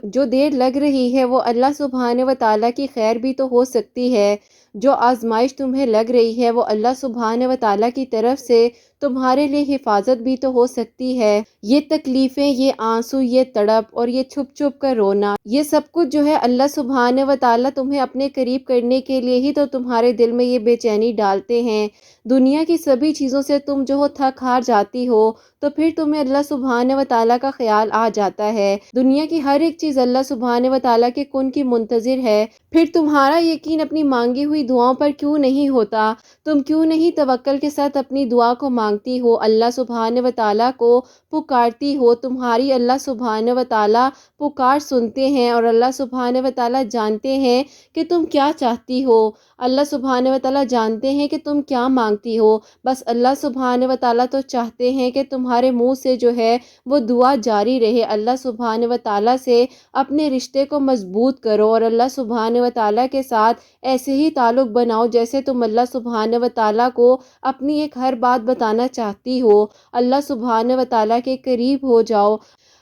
جو دیر لگ رہی ہے وہ اللہ سبحانہ و تعالیٰ کی خیر بھی تو ہو سکتی ہے، جو آزمائش تمہیں لگ رہی ہے وہ اللہ سبحانہ و تعالیٰ کی طرف سے تمہارے لیے حفاظت بھی تو ہو سکتی ہے۔ یہ تکلیفیں، یہ آنسو، یہ تڑپ اور یہ چھپ چھپ کر رونا، یہ سب کچھ جو ہے اللہ سبحانہ و تعالیٰ تمہیں اپنے قریب کرنے کے لیے ہی تو تمہارے دل میں یہ بے چینی ڈالتے ہیں۔ دنیا کی سبھی چیزوں سے تم جو تھک ہار جاتی ہو تو پھر تمہیں اللہ سبحانہ و تعالیٰ کا خیال آ جاتا ہے۔ دنیا کی ہر ایک چیز اللہ سبحانہ و تعالیٰ کے کن کی منتظر ہے، پھر تمہارا یقین اپنی مانگی ہوئی دعاؤں پر کیوں نہیں ہوتا؟ تم کیوں نہیں توکل کے ساتھ اپنی دعا کو مانگتی ہو، اللہ سبحانہ و تعالیٰ کو پکارتی ہو؟ تمہاری اللہ سبحانہ و تعالیٰ پکار سنتے ہیں اور اللہ سبحانہ و تعالیٰ جانتے ہیں کہ تم کیا چاہتی ہو، اللہ سبحانہ و تعالیٰ جانتے ہیں کہ تم کیا مانگتی ہو۔ بس اللہ سبحانہ و تعالیٰ تو چاہتے ہیں کہ تمہارے منہ سے جو ہے وہ دعا جاری رہے۔ اللہ سبحانہ و تعالیٰ سے اپنے رشتے کو مضبوط کرو اور اللہ سبحانہ و تعالیٰ کے ساتھ ایسے ہی تعلق بناؤ جیسے تم اللہ سبحانہ و تعالیٰ کو اپنی ایک ہر بات بتانا چاہتی ہو۔ اللہ سبحانہ و تعالیٰ کے قریب ہو جاؤ۔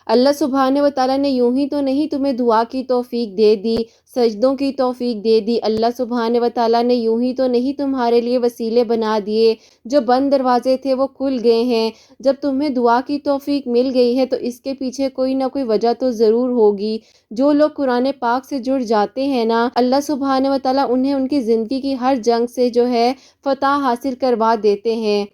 اللہ سبحانہ و تعالیٰ نے یوں ہی تو نہیں تمہیں دعا کی توفیق دے دی، سجدوں کی توفیق دے دی۔ اللہ سبحانہ و تعالیٰ نے یوں ہی تو نہیں تمہارے لیے وسیلے بنا دیے، جو بند دروازے تھے وہ کھل گئے ہیں۔ جب تمہیں دعا کی توفیق مل گئی ہے تو اس کے پیچھے کوئی نہ کوئی وجہ تو ضرور ہوگی۔ جو لوگ قرآن پاک سے جڑ جاتے ہیں نا، اللہ سبحانہ و تعالیٰ انہیں ان کی زندگی کی ہر جنگ سے جو ہے فتح حاصل کروا دیتے ہیں۔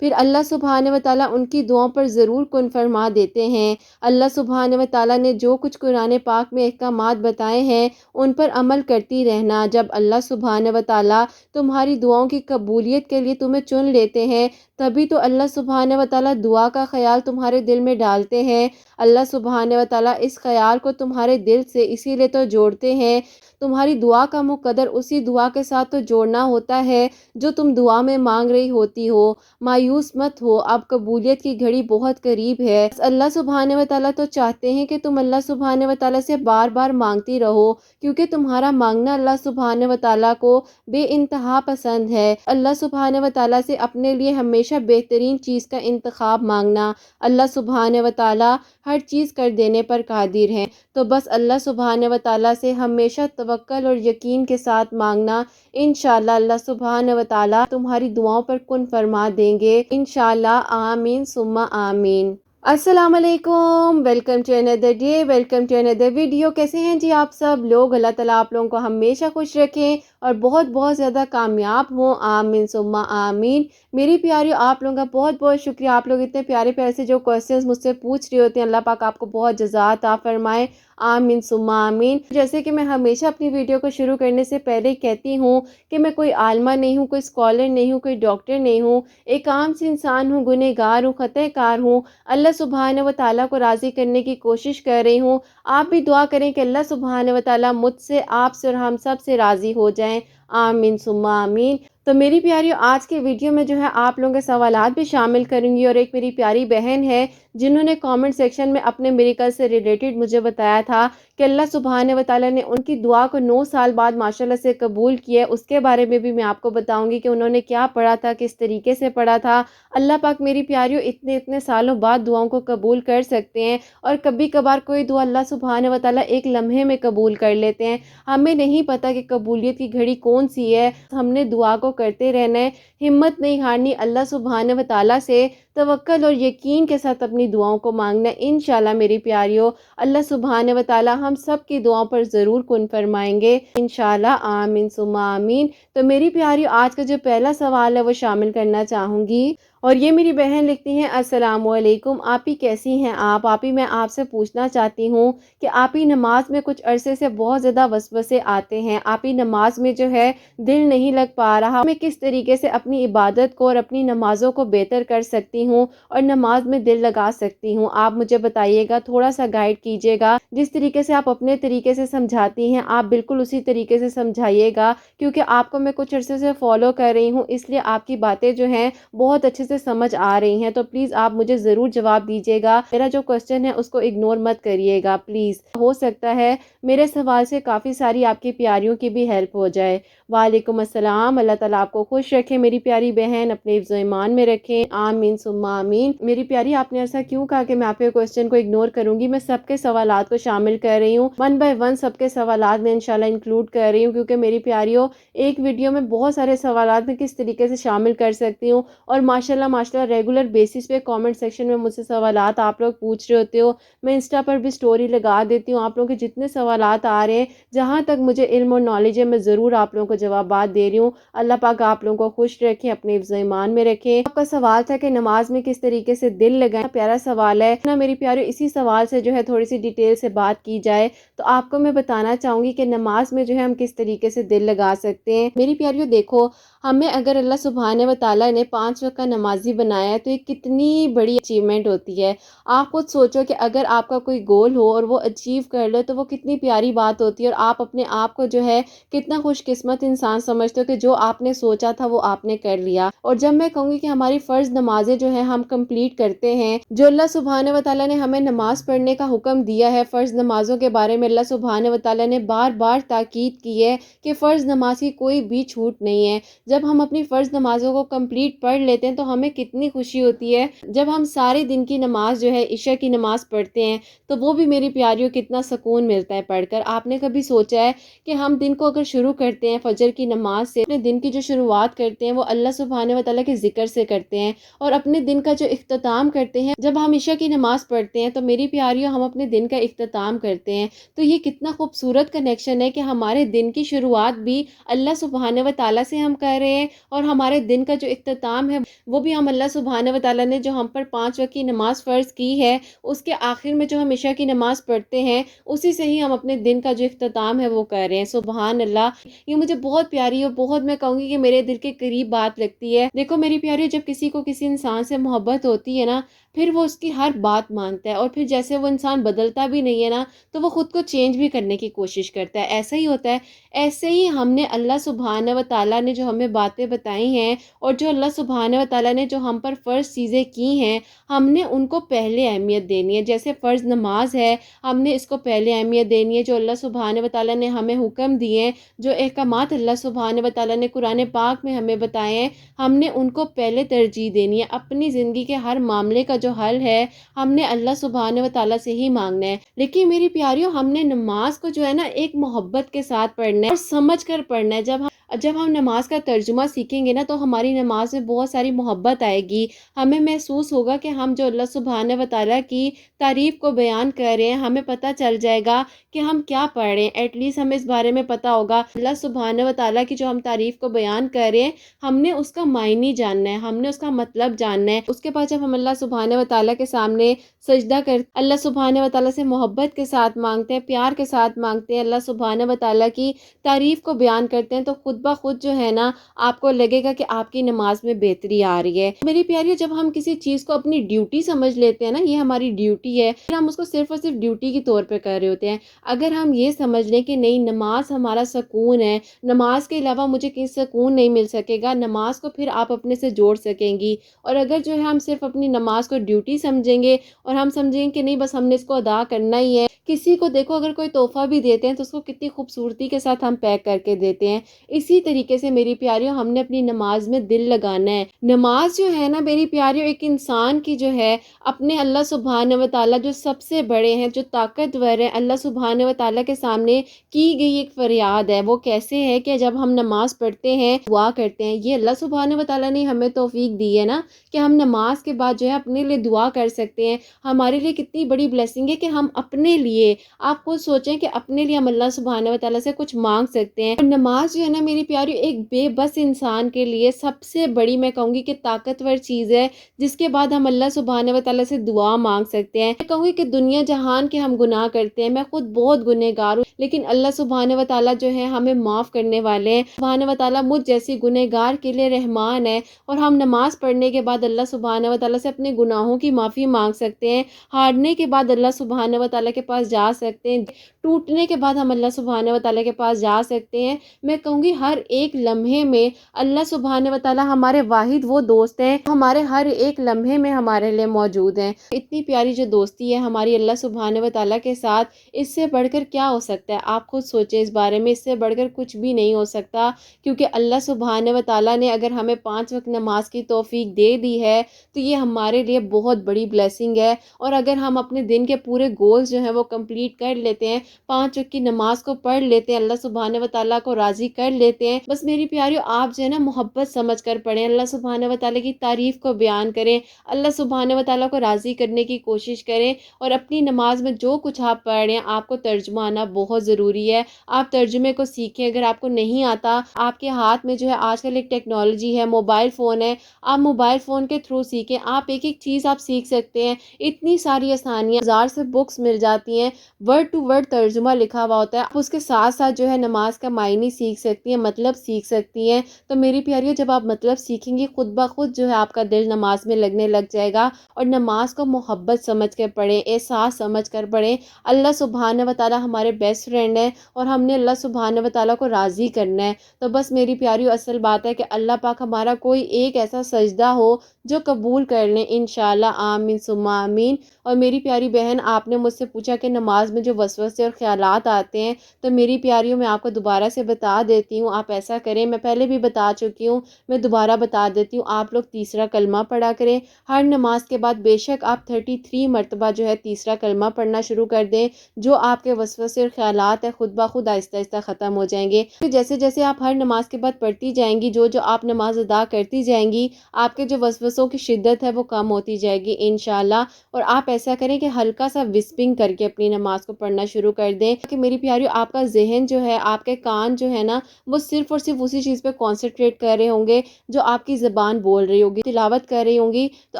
پھر اللہ سبحانہ و تعالیٰ ان کی دعاؤں پر ضرور کن فرما دیتے ہیں۔ اللہ سبحانہ و تعالیٰ نے جو کچھ قرآن پاک میں احکامات بتائے ہیں ان پر عمل کرتی رہنا۔ جب اللہ سبحانہ و تعالیٰ تمہاری دعاؤں کی قبولیت کے لیے تمہیں چن لیتے ہیں تبھی تو اللہ سبحانہ و تعالیٰ دعا کا خیال تمہارے دل میں ڈالتے ہیں۔ اللہ سبحانہ و تعالیٰ اس خیال کو تمہارے دل سے اسی لیے تو جوڑتے ہیں۔ تمہاری دعا کا مقدر اسی دعا کے ساتھ تو جوڑنا ہوتا ہے جو تم دعا میں مانگ رہی ہوتی ہو۔ مایوس مت ہو، اب قبولیت کی گھڑی بہت قریب ہے۔ اللہ سبحانہ و تعالیٰ تو چاہتے ہیں کہ تم اللہ سبحانہ و تعالیٰ سے بار بار مانگتی رہو، کیونکہ تمہارا مانگنا اللہ سبحانہ و تعالیٰ کو بے انتہا پسند ہے۔ اللہ سبحانہ و تعالیٰ سے اپنے لیے ہمیشہ بہترین چیز کا انتخاب مانگنا۔ اللہ سبحانہ و تعالیٰ ہر چیز کر دینے پر قادر ہیں، تو بس اللہ سبحانہ و تعالیٰ سے ہمیشہ توکل اور یقین کے ساتھ مانگنا۔ انشاءاللہ اللہ سبحانہ و تعالیٰ تمہاری دعاؤں پر کن فرما دیں گے، انشاءاللہ، آمین ثم آمین۔ السلام علیکم، ویلکم ٹو اندر ڈے، ویلکم ٹو اندر ویڈیو۔ کیسے ہیں جی آپ سب لوگ؟ اللہ تعالیٰ آپ لوگوں کو ہمیشہ خوش رکھیں اور بہت بہت زیادہ کامیاب ہوں، آمین ثم آمین۔ میری پیاریو، آپ لوگوں کا بہت بہت شکریہ، آپ لوگ اتنے پیارے پیارے سے جو کوسچنز مجھ سے پوچھ رہے ہوتے ہیں، اللہ پاک آپ کو بہت جزا عطا فرمائے، آمین ثم آمین۔ جیسے کہ میں ہمیشہ اپنی ویڈیو کو شروع کرنے سے پہلے کہتی ہوں کہ میں کوئی عالمہ نہیں ہوں، کوئی اسکالر نہیں ہوں، کوئی ڈاکٹر نہیں ہوں، ایک عام سی انسان ہوں، گنہگار ہوں، خطا کار ہوں، اللہ سبحانہ و تعالیٰ کو راضی کرنے کی کوشش کر رہی ہوں۔ آپ بھی دعا کریں کہ اللہ سبحانہ و تعالیٰ مجھ سے، آپ سے اور ہم سب سے راضی ہو جائیں، آمین ثم آمین۔ تو میری پیاریو، آج کے ویڈیو میں جو ہے آپ لوگوں کے سوالات بھی شامل کروں گی، اور ایک میری پیاری بہن ہے جنہوں نے کامنٹ سیکشن میں اپنے میریکل سے ریلیٹڈ مجھے بتایا تھا کہ اللہ سبحانہ و تعالیٰ نے ان کی دعا کو 9 سال بعد ماشاءاللہ سے قبول کیا ہے۔ اس کے بارے میں بھی میں آپ کو بتاؤں گی کہ انہوں نے کیا پڑھا تھا، کس طریقے سے پڑھا تھا۔ اللہ پاک میری پیاریو اتنے سالوں بعد دعاؤں کو قبول کر سکتے ہیں، اور کبھی کبھار کوئی دعا اللہ سبحانہ و تعالیٰ ایک لمحے میں قبول کر لیتے ہیں۔ ہمیں نہیں پتہ کہ قبولیت کی گھڑی کون سی ہے، ہم نے دعا کو کرتے رہنا ہے، ہمت نہیں ہارنی، اللہ سبحانہ و تعالیٰ سے توکل اور یقین کے ساتھ اپنی دعاؤں کو مانگنا ہے۔ انشاءاللہ میری پیاریو، اللہ سبحانہ و تعالیٰ ہم سب کی دعاؤں پر ضرور کن فرمائیں گے، انشاءاللہ، آمین ثم آمین۔ تو میری پیاریو، آج کا جو پہلا سوال ہے وہ شامل کرنا چاہوں گی، اور یہ میری بہن لکھتی ہیں، السلام علیکم آپی، کیسی ہیں آپ؟ آپی میں آپ سے پوچھنا چاہتی ہوں کہ آپی نماز میں کچھ عرصے سے بہت زیادہ وسوسے آتے ہیں، آپی نماز میں جو ہے دل نہیں لگ پا رہا، میں کس طریقے سے اپنی عبادت کو اور اپنی نمازوں کو بہتر کر سکتی ہوں اور نماز میں دل لگا سکتی ہوں؟ آپ مجھے بتائیے گا، تھوڑا سا گائیڈ کیجیے گا، جس طریقے سے آپ اپنے طریقے سے سمجھاتی ہیں آپ بالکل اسی طریقے سے سمجھائیے گا، کیونکہ آپ کو میں کچھ عرصے سے فالو کر رہی ہوں، اس لیے آپ کی باتیں جو ہیں بہت اچھے سے سمجھ آ رہی ہیں تو پلیز آپ مجھے ضرور جواب دیجیے گا. میرا جو کوسچن ہے اس کو اگنور مت کریے گا پلیز. ہو سکتا ہے میرے سوال سے کافی ساری آپ کی پیاریوں کی بھی ہیلپ ہو جائے. وعلیکم السلام. اللہ تعالیٰ آپ کو خوش رکھے میری پیاری بہن, اپنے حفظ و ایمان میں رکھیں, آمین ثم آمین. میری پیاری, آپ نے ایسا کیوں کہا کہ میں آپ کے کوسچن کو اگنور کروں گی؟ میں سب کے سوالات کو شامل کر رہی ہوں, 1 بائی 1 سب کے سوالات میں انشاءاللہ انکلوڈ کر رہی ہوں, کیونکہ میری پیاریوں ایک ویڈیو میں بہت سارے سوالات میں کس طریقے سے شامل کر سکتی ہوں. اور ماشاءاللہ ریگولر بیسس پہ کامنٹ سیکشن میں مجھ سے سوالات آپ لوگ پوچھ رہے ہوتے ہو. میں انسٹا پر بھی سٹوری لگا دیتی ہوں, آپ لوگوں کے جتنے سوالات آ رہے ہیں جہاں تک مجھے علم اور نالج ہے میں ضرور آپ لوگوں کو جوابات دے رہی ہوں. اللہ پاک آپ لوگوں کو خوش رکھے, اپنے حفظ و ایمان میں رکھے. آپ کا سوال تھا کہ نماز میں کس طریقے سے دل لگائیں, پیارا سوال ہے نا میری پیاری. اسی سوال سے جو ہے تھوڑی سی ڈیٹیل سے بات کی جائے تو آپ کو میں بتانا چاہوں گی کہ نماز میں جو ہے ہم کس طریقے سے دل لگا سکتے ہیں. میری پیاریوں دیکھو, ہمیں اگر اللہ سبحانہ و تعالیٰ نے 5 وقت کا نمازی بنایا ہے تو یہ کتنی بڑی اچیومنٹ ہوتی ہے. آپ خود سوچو کہ اگر آپ کا کوئی گول ہو اور وہ اچیو کر لو تو وہ کتنی پیاری بات ہوتی ہے, اور آپ اپنے آپ کو جو ہے کتنا خوش قسمت انسان سمجھتے ہو کہ جو آپ نے سوچا تھا وہ آپ نے کر لیا. اور جب میں کہوں گی کہ ہماری فرض نمازیں جو ہیں ہم کمپلیٹ کرتے ہیں, جو اللہ سبحانہ و تعالیٰ نے ہمیں نماز پڑھنے کا حکم دیا ہے, فرض نمازوں کے بارے میں اللہ سبحانہ و تعالیٰ نے بار بار تاکید کی ہے کہ فرض نماز کی کوئی بھی چھوٹ نہیں ہے. جب ہم اپنی فرض نمازوں کو کمپلیٹ پڑھ لیتے ہیں تو ہمیں کتنی خوشی ہوتی ہے. جب ہم سارے دن کی نماز جو ہے عشاء کی نماز پڑھتے ہیں تو وہ بھی میری پیاریوں کتنا سکون ملتا ہے پڑھ کر. آپ نے کبھی سوچا ہے کہ ہم دن کو اگر شروع کرتے ہیں فجر کی نماز سے, اپنے دن کی جو شروعات کرتے ہیں وہ اللہ سبحانہ و تعالیٰ کے ذکر سے کرتے ہیں, اور اپنے دن کا جو اختتام کرتے ہیں جب ہم عشاء کی نماز پڑھتے ہیں تو میری پیاریوں ہم اپنے دن کا اختتام کرتے ہیں. تو یہ کتنا خوبصورت کنیکشن ہے کہ ہمارے دن کی شروعات بھی اللہ سبحانہ و تعالیٰ سے ہم کر رہے ہیں, اور ہمارے دن کا جو اختتام ہے وہ بھی ہم اللہ سبحانہ و تعالیٰ نے جو ہم پر 5 وقت کی نماز فرض کی ہے اس کے آخر میں جو ہم عشاء کی نماز پڑھتے ہیں اسی سے ہی ہم اپنے دن کا جو اختتام ہے وہ کر رہے ہیں. سبحان اللہ, یہ مجھے بہت پیاری اور بہت میں کہوں گی کہ میرے دل کے قریب بات لگتی ہے. دیکھو میری پیاری, جب کسی کو کسی انسان سے محبت ہوتی ہے نا پھر وہ اس کی ہر بات مانتا ہے, اور پھر جیسے وہ انسان بدلتا بھی نہیں ہے نا تو وہ خود کو چینج بھی کرنے کی کوشش کرتا ہے. ایسا ہی ہوتا ہے. ایسے ہی ہم نے اللہ سبحانہ و تعالیٰ نے جو ہمیں باتیں بتائی ہیں اور جو اللہ سبحانہ و تعالیٰ نے جو ہم پر فرض چیزیں کی ہیں ہم نے ان کو پہلے اہمیت دینی ہے. جیسے فرض نماز ہے, ہم نے اس کو پہلے اہمیت دینی ہے. جو اللہ سبحانہ و تعالیٰ نے ہمیں حکم دیے ہیں, جو احکامات اللہ سبحانہ و تعالیٰ نے قرآن پاک میں ہمیں بتائے ہیں, ہم نے ان کو پہلے ترجیح دینی ہے. اپنی زندگی کے ہر معاملے کا جو حل ہے ہم نے اللہ سبحانہ و تعالیٰ سے ہی مانگنا ہے. لیکن میری پیاریوں, ہم نے نماز کو جو ہے نا ایک محبت کے ساتھ پڑھنا ہے اور سمجھ کر پڑھنا ہے. جب ہم نماز کا ترجمہ سیکھیں گے نا تو ہماری نماز میں بہت ساری محبت آئے گی. ہمیں محسوس ہوگا کہ ہم جو اللہ سبحانہ و تعالیٰ کی تعریف کو بیان کر رہے ہیں, ہمیں پتہ چل جائے گا کہ ہم کیا پڑھ رہے ہیں. ایٹ لیسٹ ہمیں اس بارے میں پتہ ہوگا اللہ سبحانہ و تعالیٰ کی جو ہم تعریف کو بیان کر رہے ہیں ہم نے اس کا معنی جاننا ہے, ہم نے اس کا مطلب جاننا ہے. اس کے بعد جب ہم اللہ سبحانہ و تعالیٰ کے سامنے سجدہ کر اللہ سبحانہ و تعالیٰ سے محبت کے ساتھ مانگتے ہیں, پیار کے ساتھ مانگتے ہیں, اللہ سبحانہ و تعالیٰ کی تعریف کو بیان کرتے ہیں, تو خود بخود جو ہے نا آپ کو لگے گا کہ آپ کی نماز میں بہتری آ رہی ہے. میری پیاری, جب ہم کسی چیز کو اپنی ڈیوٹی سمجھ لیتے ہیں نا, یہ ہماری ڈیوٹی ہے, پھر ہم اس کو صرف اور صرف ڈیوٹی کے طور پہ کر رہے ہوتے ہیں. اگر ہم یہ سمجھ لیں کہ نہیں, نماز ہمارا سکون ہے, نماز کے علاوہ مجھے کسی سکون نہیں مل سکے گا, نماز کو پھر آپ اپنے سے جوڑ سکیں گی. اور اگر جو ہے ہم صرف اپنی نماز کو ڈیوٹی سمجھیں گے اور ہم سمجھیں گے کہ نہیں بس ہم نے اس کو ادا کرنا ہی ہے. کسی کو دیکھو اگر کوئی تحفہ بھی دیتے ہیں تو اس کو کتنی خوبصورتی کے ساتھ ہم پیک کر کے دیتے ہیں. اسی طریقے سے میری پیاریوں, ہم نے اپنی نماز میں دل لگانا ہے. نماز جو ہے نا میری پیاریوں, ایک انسان کی جو ہے اپنے اللہ سبحانہ و تعالیٰ جو سب سے بڑے ہیں, جو طاقتور ہیں, اللہ سبحانہ و تعالیٰ کے سامنے کی گئی ایک فریاد ہے. وہ کیسے ہے کہ جب ہم نماز پڑھتے ہیں, دعا کرتے ہیں, یہ اللہ سبحانہ و تعالیٰ نے ہمیں توفیق دی ہے نا کہ ہم نماز کے بعد جو ہے اپنے لیے دعا کر سکتے ہیں. ہمارے لیے کتنی بڑی بلیسنگ ہے کہ ہم اپنے لیے, آپ خود سوچیں کہ اپنے لیے ہم اللہ سبحانہ و تعالیٰ سے کچھ مانگ سکتے ہیں. اور نماز جو ہے نا میری پیاری, ایک بے بس انسان کے لیے سب سے بڑی میں کہوں گی کہ طاقتور چیز ہے, جس کے بعد ہم اللہ سبحانہ و تعالیٰ سے دعا مانگ سکتے ہیں. میں کہوں گی کہ دنیا جہان کے ہم گناہ کرتے ہیں, میں خود بہت گنہگار ہوں, لیکن اللہ سبحانہ و تعالیٰ جو ہے ہمیں معاف کرنے والے ہیں. سبحانہ و تعالیٰ مجھ جیسی گنہگار کے لیے رحمان ہے, اور ہم نماز پڑھنے کے بعد اللہ سبحانہ و تعالیٰ سے اپنے گناہوں کی معافی مانگ سکتے ہیں. ہارنے کے بعد اللہ سبحانہ و تعالیٰ کے پاس جا سکتے ہیں, ٹوٹنے کے بعد ہم اللہ سبحانہ و تعالیٰ کے پاس جا سکتے ہیں. میں کہوں گی ہر ہر ایک لمحے میں اللہ سبحانہ و تعالیٰ ہمارے واحد وہ دوست ہیں، ہمارے ہر ایک لمحے میں ہمارے لیے موجود ہیں۔ اتنی پیاری جو دوستی ہے ہماری اللہ سبحانہ و تعالیٰ کے ساتھ، اس سے بڑھ کر کیا ہو سکتا ہے؟ آپ خود سوچیں اس بارے میں، اس سے بڑھ کر کچھ بھی نہیں ہو سکتا، کیونکہ اللہ سبحانہ و تعالیٰ نے اگر ہمیں 5 وقت نماز کی توفیق دے دی ہے تو یہ ہمارے لیے بہت بڑی بلیسنگ ہے۔ اور اگر ہم اپنے دن کے پورے گولز جو ہیں وہ کمپلیٹ کر لیتے ہیں، 5 وقت کی نماز کو پڑھ لیتے ہیں، اللہ سبحانہ و تعالیٰ کو راضی کر لیتے ہیں، بس میری پیاریو آپ جو ہے نا محبت سمجھ کر پڑھیں، اللہ سبحانہ و تعالیٰ کی تعریف کو بیان کریں، اللہ سبحانہ و تعالیٰ کو راضی کرنے کی کوشش کریں، اور اپنی نماز میں جو کچھ آپ پڑھ رہے ہیں آپ کو ترجمہ آنا بہت ضروری ہے۔ آپ ترجمے کو سیکھیں، اگر آپ کو نہیں آتا، آپ کے ہاتھ میں جو ہے آج کل ایک ٹیکنالوجی ہے، موبائل فون ہے، آپ موبائل فون کے تھرو سیکھیں، آپ ایک ایک چیز آپ سیکھ سکتے ہیں، اتنی ساری آسانیاں، ہزار سے بکس مل جاتی ہیں، ورڈ ٹو ورڈ ترجمہ لکھا ہوا ہوتا ہے، آپ اس کے ساتھ ساتھ جو ہے نماز کا معنی سیکھ سکتی ہیں، مطلب سیکھ سکتی ہیں۔ تو میری پیاریو جب آپ مطلب سیکھیں گی خود بخود جو ہے آپ کا دل نماز میں لگنے لگ جائے گا، اور نماز کو محبت سمجھ کر پڑھیں، احساس سمجھ کر پڑھیں۔ اللہ سبحانہ و تعالیٰ ہمارے بیسٹ فرینڈ ہیں، اور ہم نے اللہ سبحانہ و تعالیٰ کو راضی کرنا ہے۔ تو بس میری پیاریو اصل بات ہے کہ اللہ پاک ہمارا کوئی ایک ایسا سجدہ ہو جو قبول کر لیں، انشاءاللہ آمین ثم آمین۔ اور میری پیاری بہن، آپ نے مجھ سے پوچھا کہ نماز میں جو وسوسے اور خیالات آتے ہیں، تو میری پیاریوں میں آپ کو دوبارہ سے بتا دیتی ہوں، آپ ایسا کریں، میں پہلے بھی بتا چکی ہوں، میں دوبارہ بتا دیتی ہوں، آپ لوگ تیسرا کلمہ پڑھا کریں ہر نماز کے بعد، بے شک آپ 33 مرتبہ جو ہے تیسرا کلمہ پڑھنا شروع کر دیں، جو آپ کے وسوسے اور خیالات ہیں خود بخود آہستہ آہستہ ختم ہو جائیں گے۔ جیسے جیسے آپ ہر نماز کے بعد پڑھتی جائیں گی، جو جو آپ نماز ادا کرتی جائیں گی، آپ کے جو وسوسوں کی شدت ہے وہ کم ہوتی جائے گی انشاءاللہ۔ اور آپ ایسا کریں کہ ہلکا سا وسپنگ کر کے اپنی نماز کو پڑھنا شروع کر دیں، کہ میری پیاریو آپ کا ذہن جو ہے، آپ کے کان جو ہے نا، وہ صرف اور صرف اسی چیز پہ کانسنٹریٹ کر رہے ہوں گے جو آپ کی زبان بول رہی ہوگی، تلاوت کر رہی ہوں گی، تو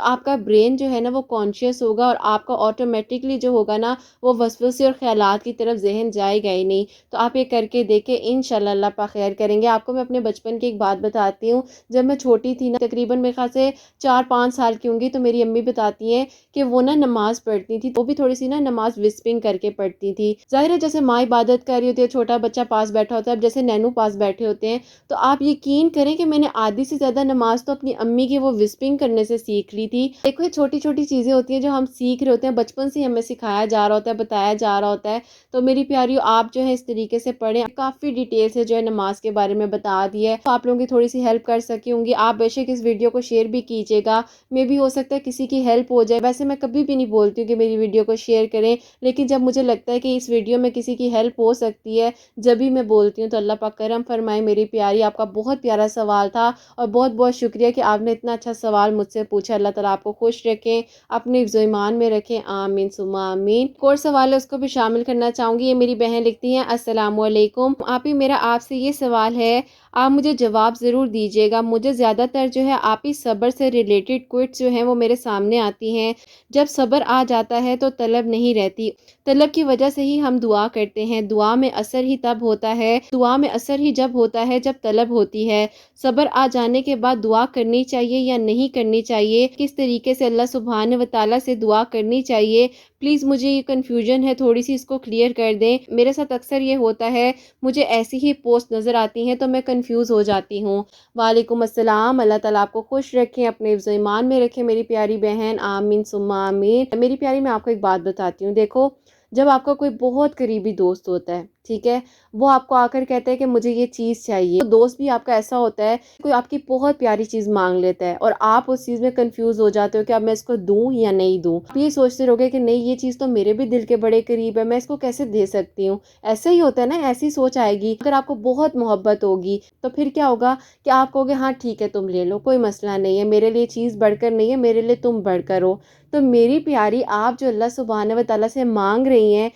آپ کا برین جو ہے نا وہ کانشیس ہوگا، اور آپ کا آٹومیٹکلی جو ہوگا نا وہ وسوسے اور خیالات کی طرف ذہن جائے گا ہی نہیں۔ تو آپ یہ کر کے دیکھیں، انشاءاللہ اللہ پاک خیر کریں گے۔ آپ کو میں اپنے بچپن کی ایک بات بتاتی ہوں، جب میں چھوٹی تھی نا، تقریباً میرے خیال سے 4-5 سال کی ہوں گی، تو میری امی بتاتی ہیں کہ وہ نا نماز پڑھتی تھی، وہ بھی تھوڑی سی نا نماز وسپنگ کر کے پڑھتی تھی۔ ظاہر ہے جیسے ماں عبادت کر رہی ہوتی ہے، چھوٹا بچہ پاس بیٹھا ہوتا ہے، اب جیسے نینو پاس بیٹھے ہوتے ہیں، تو آپ یقین کریں کہ میں نے آدھی سے زیادہ نماز تو اپنی امی کی وہ وسپنگ کرنے سے سیکھ لی تھی۔ دیکھو یہ چھوٹی چھوٹی چیزیں ہوتی ہیں جو ہم سیکھ رہے ہوتے ہیں، بچپن سے ہمیں سکھایا جا رہا ہوتا ہے، بتایا جا رہا ہوتا ہے۔ تو میری پیاریو آپ جو ہے اس طریقے سے پڑھیں، کافی ڈیٹیل سے جو ہے نماز کے بارے میں بتا دی ہے، تو آپ لوگوں کی تھوڑی سی ہیلپ کر سکی ہوں گی۔ آپ بے شک اس ویڈیو کو شیئر بھی کیجیے گا، میں بھی ہو سکتا ہے کسی کی ہیلپ ہو جائے۔ ویسے میں کبھی بھی نہیں بولتی ہوں کہ میری ویڈیو کو شیئر کریں، لیکن جب مجھے لگتا ہے کہ اس ویڈیو میں کسی کی ہیلپ ہو سکتی ہے، جب بھی میں بولتی ہوں، تو اللہ پاک کرم فرمائے۔ میری پیاری، آپ کا بہت پیارا سوال تھا، اور بہت بہت شکریہ کہ آپ نے اتنا اچھا سوال مجھ سے پوچھا۔ اللہ تعالیٰ آپ کو خوش رکھیں، اپنے حفظ و ایمان میں رکھیں، آمین ثم آمین۔ ایک اور سوال ہے، اس کو بھی شامل کرنا چاہوں گی۔ یہ میری بہن لکھتی ہیں، السلام علیکم آپ ہی، میرا آپ سے یہ سوال ہے، آپ مجھے جواب ضرور دیجیے گا۔ مجھے زیادہ تر جو ہے آپ ہی صبر سے ریلیٹڈ کوئٹس جو ہیں وہ میرے سامنے آتی ہیں۔ جب صبر آ جاتا ہے تو طلب نہیں رہتی، طلب کی وجہ سے ہی ہم دعا کرتے ہیں، دعا میں اثر ہی تب ہوتا ہے، دعا میں اثر ہی جب ہوتا ہے جب طلب ہوتی ہے۔ صبر آ جانے کے بعد دعا کرنی چاہیے یا نہیں کرنی چاہیے؟ کس طریقے سے اللہ سبحانہ و تعالیٰ سے دعا کرنی چاہیے؟ پلیز مجھے یہ کنفیوژن ہے، تھوڑی سی اس کو کلیئر کر دیں۔ میرے ساتھ اکثر یہ ہوتا ہے، مجھے ایسی ہی پوسٹ نظر آتی ہیں تو میں کنفیوز ہو جاتی ہوں۔ وعلیکم السلام، اللہ تعالیٰ آپ کو خوش رکھیں، اپنے حفظ و ایمان میں رکھیں میری پیاری بہن، آمین ثم آمین۔ میری پیاری، میں آپ کو ایک بات بتاتی ہوں، دیکھو جب آپ کا کوئی بہت قریبی دوست ہوتا ہے، ٹھیک ہے، وہ آپ کو آ کر کہتا ہے کہ مجھے یہ چیز چاہیے، تو دوست بھی آپ کا ایسا ہوتا ہے، کوئی آپ کی بہت پیاری چیز مانگ لیتا ہے اور آپ اس چیز میں کنفیوز ہو جاتے ہو کہ اب میں اس کو دوں یا نہیں دوں۔ آپ یہ سوچتے رہوگے کہ نہیں، یہ چیز تو میرے بھی دل کے بڑے قریب ہے، میں اس کو کیسے دے سکتی ہوں؟ ایسا ہی ہوتا ہے نا، ایسی سوچ آئے گی۔ اگر آپ کو بہت محبت ہوگی تو پھر کیا ہوگا کہ آپ کہوگے ہاں ٹھیک ہے، تم لے لو، کوئی مسئلہ نہیں ہے، میرے لیے چیز بڑھ کر نہیں ہے، میرے لیے تم بڑھ کر ہو۔ تو میری پیاری، آپ جو اللہ سبحانہ و تعالیٰ سے مانگ رہی ہیں،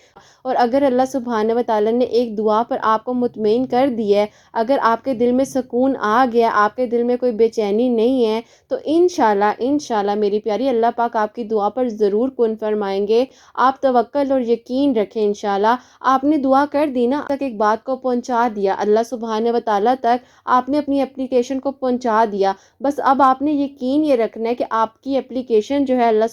اور اگر اللہ سبحانہ و تعالیٰ نے ایک دعا پر آپ کو مطمئن کر دی ہے، اگر آپ کے دل میں سکون آ گیا، آپ کے دل میں کوئی بے چینی نہیں ہے، تو انشاءاللہ میری پیاری، اللہ پاک آپ کی دعا پر ضرور کن فرمائیں گے۔ آپ توکل اور یقین رکھیں، انشاءاللہ آپ نے دعا کر دی نا، تک ایک بات کو پہنچا دیا اللہ سبحانہ و تعالیٰ تک، آپ نے اپنی اپلیکیشن کو پہنچا دیا، بس اب آپ نے یقین یہ رکھنا ہے کہ آپ کی اپلیکیشن جو ہے اللہ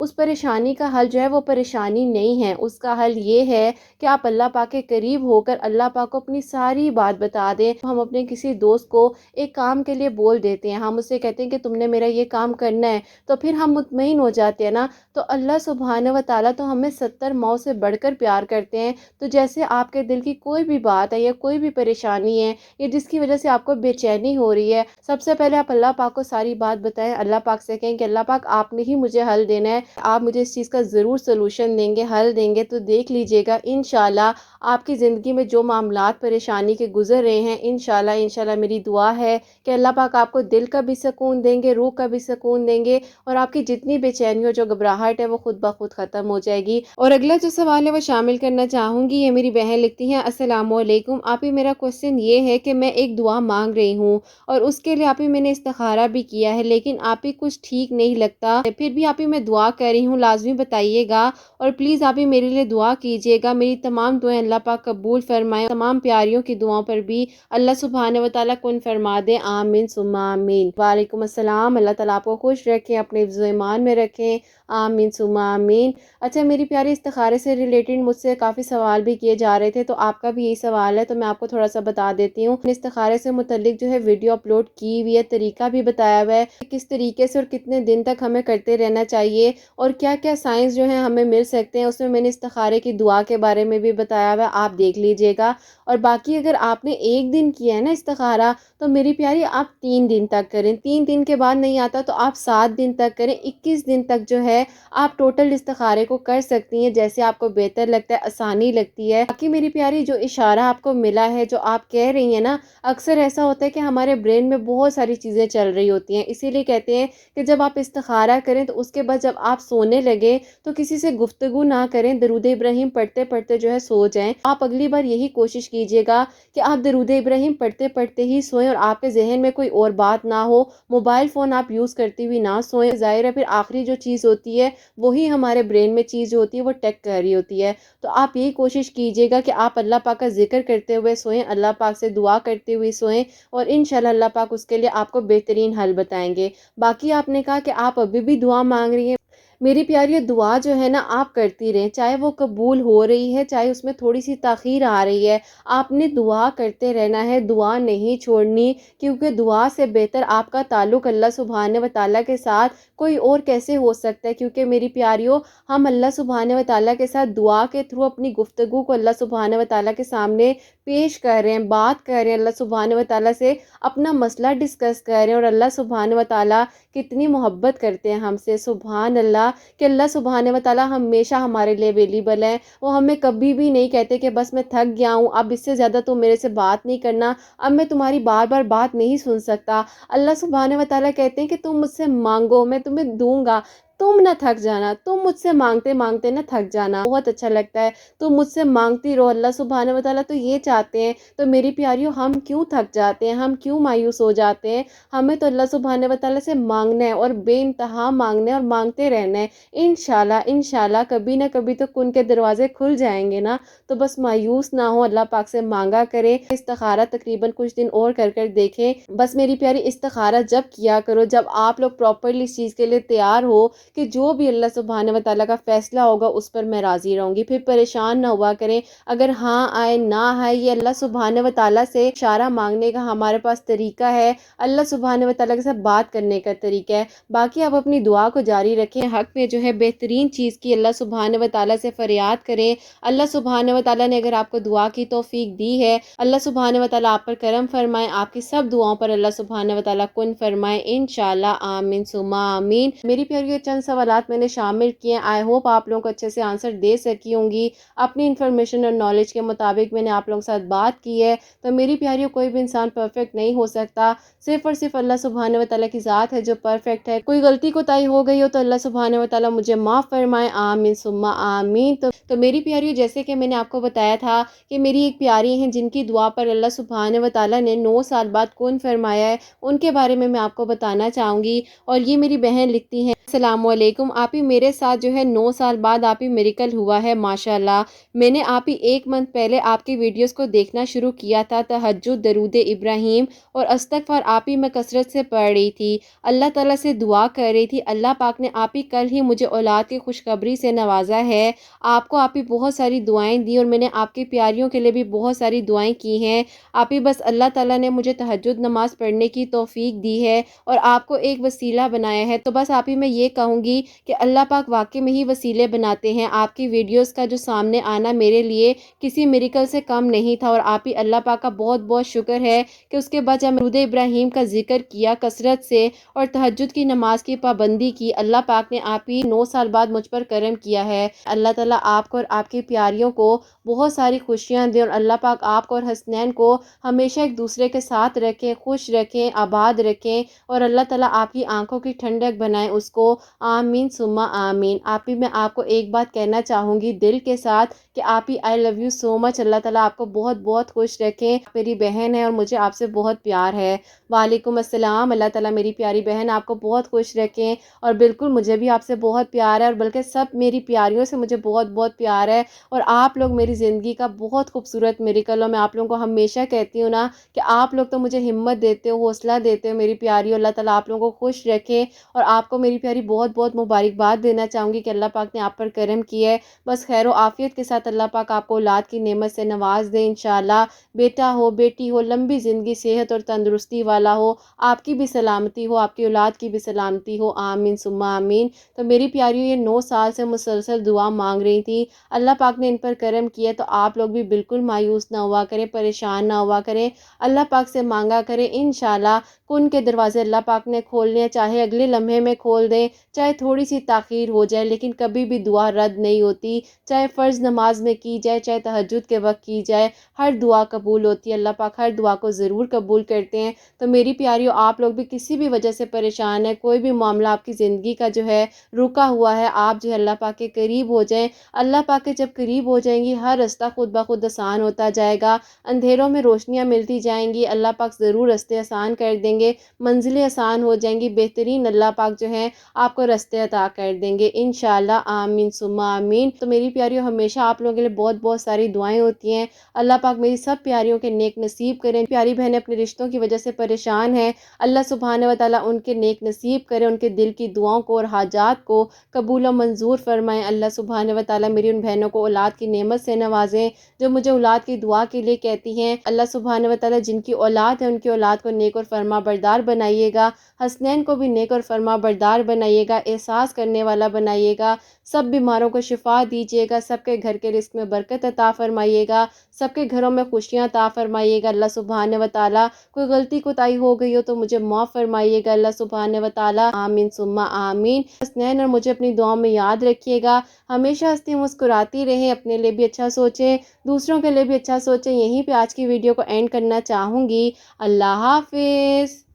اس پریشانی کا حل جو ہے وہ پریشانی نہیں ہے، اس کا حل یہ ہے کہ آپ اللہ پاک کے قریب ہو کر اللہ پاک کو اپنی ساری بات بتا دیں۔ ہم اپنے کسی دوست کو ایک کام کے لیے بول دیتے ہیں، ہم اسے کہتے ہیں کہ تم نے میرا یہ کام کرنا ہے، تو پھر ہم مطمئن ہو جاتے ہیں نا، تو اللہ سبحانہ و تعالیٰ تو ہمیں 70 ماؤں سے بڑھ کر پیار کرتے ہیں۔ تو جیسے آپ کے دل کی کوئی بھی بات ہے یا کوئی بھی پریشانی ہے یا جس کی وجہ سے آپ کو بے چینی ہو رہی ہے، سب سے پہلے آپ اللہ پاک کو ساری بات بتائیں، اللہ پاک سے کہیں کہ اللہ پاک آپ نے ہی مجھے حل دینا ہے، آپ مجھے اس چیز کا ضرور سلوشن دیں گے، حل دیں گے، تو دیکھ لیجئے گا انشاءاللہ آپ کی زندگی میں جو معاملات پریشانی کے گزر رہے ہیں، انشاءاللہ میری دعا ہے کہ اللہ پاک آپ کو دل کا بھی سکون دیں گے، روح کا بھی سکون دیں گے، اور آپ کی جتنی بے چینی ہو، جو گھبراہٹ ہے، وہ خود بخود ختم ہو جائے گی۔ اور اگلا جو سوال ہے وہ شامل کرنا چاہوں گی، یہ میری بہن لکھتی ہیں، السلام علیکم آپ ہی، میرا کوسچن یہ ہے کہ میں ایک دعا مانگ رہی ہوں اور اس کے لیے آپ ہی میں نے استخارہ بھی کیا ہے، لیکن آپ ہی کچھ ٹھیک نہیں لگتا، پھر بھی آپ ہی میں دعا کر رہی ہوں، لازمی بتائیے گا اور پلیز آپ ہی میرے لیے دعا کیجیے گا، میری تمام دعائیں اللہ پاک قبول فرمائیں، تمام پیاریوں کی دعاؤں پر بھی اللہ سبحانہ و تعالیٰ کن فرما دے، آمین ثم آمین۔ وعلیکم السلام، اللہ تعالیٰ آپ کو خوش رکھیں، اپنے حفظ و ایمان میں رکھیں، آمین ثم آمین۔ اچھا میری پیاری، استخارے سے ریلیٹڈ مجھ سے کافی سوال بھی کیے جا رہے تھے، تو آپ کا بھی یہی سوال ہے تو میں آپ کو تھوڑا سا بتا دیتی ہوں۔ استخارے سے متعلق جو ہے ویڈیو اپلوڈ کی ہوئی ہے، طریقہ بھی بتایا ہوا ہے کہ کس طریقے سے اور کتنے دن تک ہمیں کرتے رہنا چاہیے اور کیا کیا سائنس جو ہیں ہمیں مل سکتے ہیں، اس میں نے استخارے کی دعا کے بارے میں بھی بتایا ہوا ہے، آپ دیکھ لیجئے گا۔ اور باقی اگر آپ نے ایک دن کیا ہے نا استخارہ، تو میری پیاری آپ 3 دن تک کریں، 3 دن کے بعد نہیں آتا تو آپ 7 دن تک کریں، 21 دن تک جو ہے آپ ٹوٹل استخارے کو کر سکتی ہیں، جیسے آپ کو بہتر لگتا ہے، آسانی لگتی ہے۔ باقی میری پیاری، جو اشارہ آپ کو ملا ہے، جو آپ کہہ رہی ہیں نا، اکثر ایسا ہوتا ہے کہ ہمارے برین میں بہت ساری چیزیں چل رہی ہوتی ہیں، اسی لیے کہتے ہیں کہ جب آپ استخارہ کریں تو اس کے بعد جب آپ سونے لگے تو کسی سے گفتگو نہ کریں، درود ابراہیم پڑھتے پڑھتے جو ہے سو جائیں۔ آپ اگلی بار یہی کوشش کیجئے گا کہ آپ درود ابراہیم پڑھتے پڑھتے ہی سوئیں اور آپ کے ذہن میں کوئی اور بات نہ ہو، موبائل فون آپ یوز کرتی ہوئی نہ سوئیں، ظاہر ہے پھر آخری جو چیز ہوتی ہے وہی ہمارے برین میں چیز جو ہوتی ہے وہ ٹیک کر رہی ہوتی ہے۔ تو آپ یہی کوشش کیجئے گا کہ آپ اللہ پاک کا ذکر کرتے ہوئے سوئیں، اللہ پاک سے دعا کرتے ہوئے سوئیں، اور انشاءاللہ اللہ پاک اس کے لیے آپ کو بہترین حل بتائیں گے۔ باقی آپ نے کہا کہ آپ ابھی بھی دعا مانگ رہی ہیں، میری پیاری، دعا جو ہے نا آپ کرتی رہیں، چاہے وہ قبول ہو رہی ہے چاہے اس میں تھوڑی سی تاخیر آ رہی ہے، آپ نے دعا کرتے رہنا ہے، دعا نہیں چھوڑنی، کیونکہ دعا سے بہتر آپ کا تعلق اللہ سبحانہ و تعالیٰ کے ساتھ کوئی اور کیسے ہو سکتا ہے، کیونکہ میری پیاریوں، ہم اللہ سبحانہ و تعالیٰ کے ساتھ دعا کے تھرو اپنی گفتگو کو اللہ سبحانہ و تعالیٰ کے سامنے پیش کر رہے ہیں، بات کر رہے ہیں، اللہ سبحانہ و تعالیٰ سے اپنا مسئلہ ڈسکس کر رہے ہیں، اور اللہ سبحانہ و تعالیٰ کتنی محبت کرتے ہیں ہم سے، سبحان اللہ، کہ اللہ سبحانہ و تعالیٰ ہمیشہ ہمارے لیے اویلیبل ہے، وہ ہمیں کبھی بھی نہیں کہتے کہ بس میں تھک گیا ہوں، اب اس سے زیادہ تو میرے سے بات نہیں کرنا، اب میں تمہاری بار بار بات نہیں سن سکتا۔ اللہ سبحانہ و تعالیٰ کہتے ہیں کہ تم مجھ سے مانگو، میں تمہیں دوں گا، تم نہ تھک جانا، تم مجھ سے مانگتے مانگتے نہ تھک جانا۔ بہت اچھا لگتا ہے، تم مجھ سے مانگتی رہو، اللہ سبحانہ و تعالیٰ تو یہ چاہتے ہیں۔ تو میری پیاریوں، ہم کیوں تھک جاتے ہیں، ہم کیوں مایوس ہو جاتے ہیں؟ ہمیں تو اللہ سبحانہ و تعالیٰ سے مانگنا ہے اور بے انتہا مانگنا ہے اور مانگتے رہنا ہے، انشاءاللہ کبھی نہ کبھی تو کن کے دروازے کھل جائیں گے نا۔ تو بس مایوس نہ ہو، اللہ پاک سے مانگا کریں، استخارہ تقریباً کچھ دن اور کر دیکھیں۔ بس میری پیاری، استخارہ جب کیا کرو جب آپ لوگ پراپرلی اس چیز کے لیے تیار ہو کہ جو بھی اللہ سبحانہ و تعالیٰ کا فیصلہ ہوگا اس پر میں راضی رہوں گی، پھر پریشان نہ ہوا کریں، اگر ہاں آئے نہ آئے، یہ اللہ سبحانہ و تعالیٰ سے اشارہ مانگنے کا ہمارے پاس طریقہ ہے، اللہ سبحانہ و تعالیٰ کے ساتھ بات کرنے کا طریقہ ہے۔ باقی آپ اپنی دعا کو جاری رکھیں، حق میں جو ہے بہترین چیز کی اللہ سبحانہ و تعالیٰ سے فریاد کریں، اللہ سبحانہ و تعالیٰ نے اگر آپ کو دعا کی توفیق دی ہے، اللہ سبحانہ و تعالیٰ آپ پر کرم فرمائے، آپ کی سب دعاؤں پر اللہ سبحانہ و تعالیٰ کن فرمائے، انشاءاللہ، آمین ثم آمین۔ میری پیاری، چند سوالات میں نے شامل کیے ہیں، آئی ہوپ آپ لوگوں کو اچھے سے آنسر دے سکی ہوں گی، اپنی انفارمیشن اور نالج کے مطابق میں نے آپ لوگوں کے ساتھ بات کی ہے۔ تو میری پیاریوں، کوئی بھی انسان پرفیکٹ نہیں ہو سکتا، صرف اور صرف اللہ سبحانہ و تعالیٰ کی ذات ہے جو پرفیکٹ ہے، کوئی غلطی کوتاہی ہو گئی ہو تو اللہ سبحانہ و تعالیٰ مجھے معاف فرمائے، آمین ثم آمین۔ تو میری پیاریوں، جیسے کہ میں نے آپ کو بتایا تھا کہ میری ایک پیاری ہیں جن کی دعا پر اللہ سبحانہ و تعالیٰ نے 9 سال بعد کن فرمایا ہے، ان کے بارے میں آپ کو بتانا چاہوں گی، اور یہ میری بہن لکھتی ہیں، السلام علیکم آپ ہی میرے ساتھ جو ہے 9 سال بعد آپ ہی میریکل ہوا ہے ماشاءاللہ۔ میں نے آپ ہی 1 منتھ پہلے آپ کی ویڈیوز کو دیکھنا شروع کیا تھا، تہجد، درود ابراہیم اور استغفار آپ ہی میں کثرت سے پڑھ رہی تھی، اللہ تعالیٰ سے دعا کر رہی تھی۔ اللہ پاک نے آپ ہی کل ہی مجھے اولاد کی خوشخبری سے نوازا ہے۔ آپ ہی بہت ساری دعائیں دی اور میں نے آپ کی پیاریوں کے لیے بھی بہت ساری دعائیں کی ہیں۔ آپ ہی بس اللہ تعالیٰ نے مجھے تہجد نماز پڑھنے کی توفیق دی ہے اور آپ کو ایک وسیلہ بنایا ہے، تو بس آپ ہی میں یہ کہوں گی کہ اللہ پاک واقعی میں ہی وسیلے بناتے ہیں۔ آپ کی ویڈیوز کا جو سامنے آنا میرے لیے کسی میریکل سے کم نہیں تھا اور آپ ہی اللہ پاک کا بہت بہت شکر ہے کہ اس کے بعد جب درود ابراہیم کا ذکر کیا کثرت سے اور تہجد کی نماز کی پابندی کی، اللہ پاک نے آپ ہی 9 سال بعد مجھ پر کرم کیا ہے۔ اللہ تعالیٰ آپ کو اور آپ کی پیاریوں کو بہت ساری خوشیاں دیں اور اللہ پاک آپ کو اور حسنین کو ہمیشہ ایک دوسرے کے ساتھ رکھیں، خوش رکھیں، آباد رکھیں اور اللہ تعالیٰ آپ کی آنکھوں کی ٹھنڈک بنائیں اس کو، آمین ثم آمین۔ آپ ہی میں آپ کو ایک بات کہنا چاہوں گی دل کے ساتھ کہ آپ ہی آئی لو یو سو مچ، اللہ تعالیٰ آپ کو بہت بہت خوش رکھیں۔ میری بہن ہے اور مجھے آپ سے بہت پیار ہے۔ وعلیکم السلام، اللہ تعالیٰ میری پیاری بہن آپ کو بہت خوش رکھیں اور بالکل مجھے بھی آپ سے بہت پیار ہے اور بلکہ سب میری پیاریوں سے مجھے بہت بہت پیار ہے اور آپ لوگ میری زندگی کا بہت خوبصورت میریکل ہو۔ میں آپ لوگوں کو ہمیشہ کہتی ہوں نا کہ آپ لوگ تو مجھے ہمت دیتے ہو، حوصلہ دیتے ہو میری پیاری، اللہ تعالیٰ آپ لوگوں کو خوش رکھے اور آپ کو میری پیاری بہت بہت مبارکباد دینا چاہوں گی کہ اللہ پاک نے آپ پر کرم کیا ہے۔ بس خیر و عافیت کے ساتھ اللہ پاک آپ کو اولاد کی نعمت سے نواز دے انشاءاللہ، بیٹا ہو بیٹی ہو، لمبی زندگی، صحت اور تندرستی والا ہو، آپ کی بھی سلامتی ہو، آپ کی اولاد کی بھی سلامتی ہو، آمین ثم آمین۔ تو میری پیاری یہ 9 سال سے مسلسل دعا مانگ رہی تھی، اللہ پاک نے ان پر کرم کیا، تو آپ لوگ بھی بالکل مایوس نہ ہوا کریں، پریشان نہ ہوا کریں، اللہ پاک سے مانگا کریں، انشاءاللہ کن کے دروازے اللہ پاک نے کھولنے ہیں، چاہے اگلے لمحے میں کھول دیں، چاہے تھوڑی سی تاخیر ہو جائے، لیکن کبھی بھی دعا رد نہیں ہوتی، چاہے فرض نماز میں کی جائے، چاہے تہجد کے وقت کی جائے، ہر دعا قبول ہوتی ہے، اللہ پاک ہر دعا کو ضرور قبول کرتے ہیں۔ تو میری پیاریوں آپ لوگ بھی کسی بھی وجہ سے پریشان ہیں، کوئی بھی معاملہ آپ کی زندگی کا جو ہے رکا ہوا ہے، آپ جو ہے اللہ پاک کے قریب ہو جائیں، اللہ پاک کے جب قریب ہو جائیں گی ہر رستہ خود بخود آسان ہوتا جائے گا، اندھیروں میں روشنیاں ملتی جائیں گی، اللہ پاک ضرور راستے آسان کر دیں گے، منزلیں آسان ہو جائیں گی، بہترین اللہ پاک جو ہے آپ کو راستے عطا کر دیں گے انشاءاللہ، آمین ثم آمین۔ تو میری پیاریوں ہمیشہ آپ لوگوں کے لیے بہت بہت ساری دعائیں ہوتی ہیں، اللہ پاک میری سب پیاریوں کے نیک نصیب کریں۔ پیاری بہنیں اپنے رشتوں کی وجہ سے پریشان ہیں، اللہ سبحانہ و تعالیٰ ان کے نیک نصیب کرے، ان کے دل کی دعاؤں کو اور حاجات کو قبول و منظور فرمائیں، اللہ سبحانہ و تعالیٰ میری ان بہنوں کو اولاد کی نعمت سے نوازیں جو مجھے اولاد کی دعا کے لیے کہتی ہیں، اللہ سبحانہ و تعالیٰ جن کی اولاد ہے ان کی اولاد کو نیک اور فرما بردار بنائیے گا، حسنین کو بھی نیک اور فرما بردار بنائیے گا، احساس کرنے والا بنائیے گا، سب بیماروں کو شفا دیجیے گا، سب کے گھر کے رزق میں برکت عطا فرمائیے گا، سب کے گھروں میں خوشیاں عطا فرمائیے گا، اللہ سبحانہ و تعالیٰ کوئی غلطی کوتاہی ہو گئی ہو تو مجھے معاف فرمائیے گا، اللہ سبحانہ و تعالیٰ، آمین ثم آمین۔ حسنین اور مجھے اپنی دعاؤں میں یاد رکھیے گا، ہمیشہ ہنستی مسکراتی رہیں، اپنے لیے بھی اچھا سوچیں، دوسروں کے لیے بھی اچھا سوچیں۔ یہیں پہ آج کی ویڈیو کو اینڈ کرنا چاہوں گی، اللہ حافظ۔